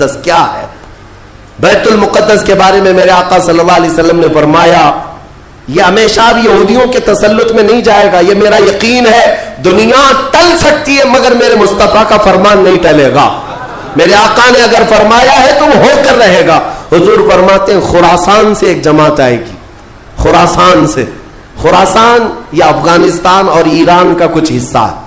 المقدس کیا ہے؟ بیت المقدس کے بارے میں میرے آقا صلی اللہ علیہ وسلم نے فرمایا یہ ہمیشہ بھی یہودیوں کے تسلط میں نہیں جائے گا. یہ میرا یقین ہے. دنیا ٹل سکتی ہے مگر میرے مصطفیٰ کا فرمان نہیں ٹلے گا. میرے آقا نے اگر فرمایا ہے تو ہو کر رہے گا. حضور فرماتے ہیں خراسان سے ایک جماعت آئے گی. خراسان سے. خراسان یا افغانستان اور ایران کا کچھ حصہ ہے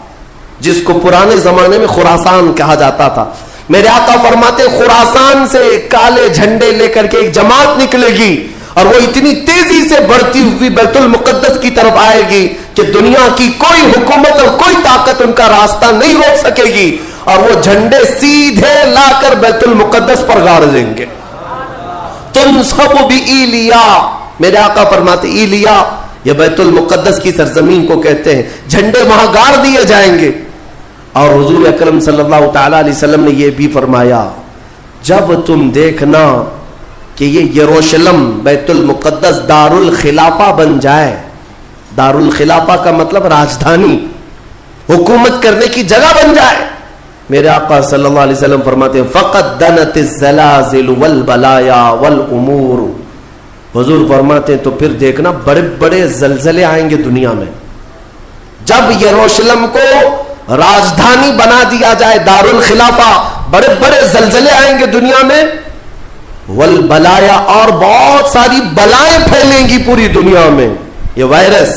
جس کو پرانے زمانے میں خراسان کہا جاتا تھا. میرے آقا فرماتے ہیں خراسان سے کالے جھنڈے لے کر کے ایک جماعت نکلے گی اور وہ اتنی تیزی سے بڑھتی ہوئی بیت المقدس کی طرف آئے گی کہ دنیا کی کوئی حکومت اور کوئی طاقت ان کا راستہ نہیں روک سکے گی اور وہ جھنڈے سیدھے لا کر بیت المقدس پر گاڑ دیں گے. تنصب بإیلیا. میرے آقا فرماتے ایلیا یہ بیت المقدس کی سرزمین کو کہتے ہیں. جھنڈے وہاں گاڑ دیے جائیں گے. اور حضور اکرم صلی اللہ تعالی علیہ وسلم نے یہ بھی فرمایا جب تم دیکھنا کہ یہ یروشلم بیت المقدس دار الخلافہ بن جائے. دار الخلافہ کا مطلب راجدھانی, حکومت کرنے کی جگہ بن جائے. میرے آقا صلی اللہ علیہ وسلم فرماتے ہیں فقط دنت الزلازل والبلایا والامور. حضور فرماتے ہیں تو پھر دیکھنا بڑے بڑے زلزلے آئیں گے دنیا میں. جب یروشلم کو راجدھانی بنا دیا جائے دار الخلافہ, بڑے بڑے زلزلے آئیں گے دنیا میں. والبلایا اور بہت ساری بلائیں پھیلیں گی پوری دنیا میں. یہ وائرس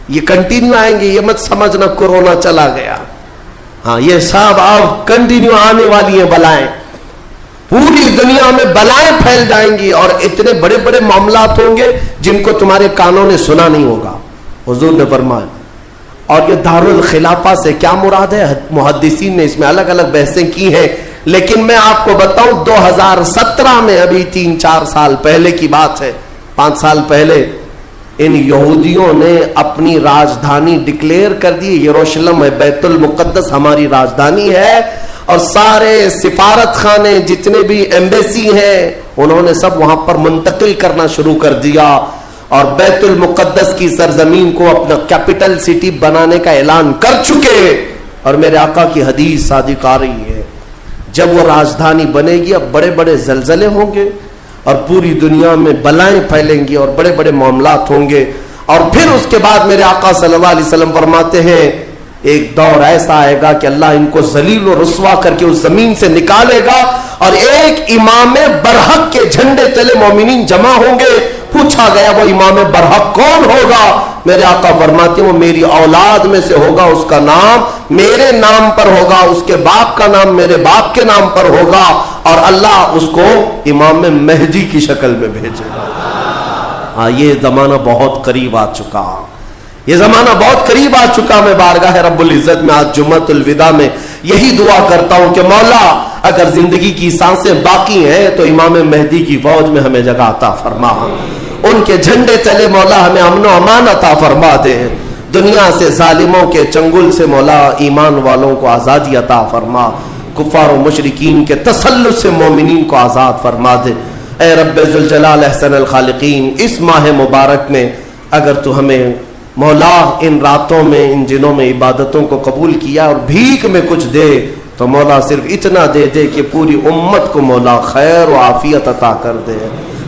یہ کنٹینیو آئیں گے. یہ مت سمجھنا کورونا چلا گیا. ہاں یہ سب اب کنٹینیو آنے والی ہیں بلائیں. پوری دنیا میں بلائیں پھیل جائیں گی اور اتنے بڑے بڑے معاملات ہوں گے جن کو تمہارے کانوں نے سنا نہیں ہوگا. حضور نے فرمایا. اور یہ دار الخلافہ سے کیا مراد ہے؟ محدثین نے اس میں الگ الگ بحثیں کی ہیں, لیکن میں آپ کو بتاؤں 2017 میں, ابھی 3-4 سال پہلے کی بات ہے, 5 سال پہلے ان یہودیوں نے اپنی راجدھانی ڈکلیئر کر دی. یروشلم ہے, بیت المقدس ہماری راجدھانی ہے. اور سارے سفارت خانے جتنے بھی ایمبیسی ہیں انہوں نے سب وہاں پر منتقل کرنا شروع کر دیا اور بیت المقدس کی سرزمین کو اپنا کیپٹل سٹی بنانے کا اعلان کر چکے. اور میرے آقا کی حدیث صادق آ رہی ہے جب وہ راجدھانی بنے گی اب بڑے بڑے زلزلے ہوں گے اور پوری دنیا میں بلائیں پھیلیں گی اور بڑے بڑے معاملات ہوں گے. اور پھر اس کے بعد میرے آقا صلی اللہ علیہ وسلم فرماتے ہیں ایک دور ایسا آئے گا کہ اللہ ان کو ذلیل و رسوا کر کے اس زمین سے نکالے گا اور ایک امام برحق کے جھنڈے تلے مومنین جمع ہوں گے. پوچھا گیا وہ امام برحق کون ہوگا؟ میرے آقا فرماتے ہیں وہ میری اولاد میں سے ہوگا, اس کا نام میرے نام پر ہوگا, اس کے باپ کا نام میرے باپ کے نام پر ہوگا اور اللہ اس کو امام مہدی کی شکل میں بھیجے گا. ہاں یہ زمانہ بہت قریب آ چکا, یہ زمانہ بہت قریب آ چکا. میں بارگاہ رب العزت میں آج جمعۃ الوداع میں یہی دعا کرتا ہوں کہ مولا اگر زندگی کی سانسیں باقی ہیں تو امام مہدی کی فوج میں ہمیں جگہ عطا فرما, ان کے جھنڈے تلے مولا ہمیں امن و امان عطا فرما دے. دنیا سے ظالموں کے چنگل سے مولا ایمان والوں کو آزادی عطا فرما, کفار و مشرکین کے تسلط سے مومنین کو آزاد فرما دے. اے رب ذوالجلال احسن الخالقین, اس ماہ مبارک میں اگر تو ہمیں مولا ان راتوں میں ان دنوں میں عبادتوں کو قبول کیا اور بھیک میں کچھ دے تو مولا صرف اتنا دے دے کہ پوری امت کو مولا خیر و عافیت عطا کر دے,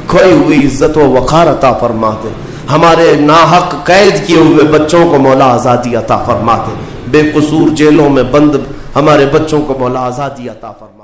کھوئی ہوئی عزت و وقار عطا فرما دے. ہمارے ناحق قید کیے ہوئے بچوں کو مولا آزادی عطا فرما دے. بے قصور جیلوں میں بند ہمارے بچوں کو مولا آزادی عطا فرما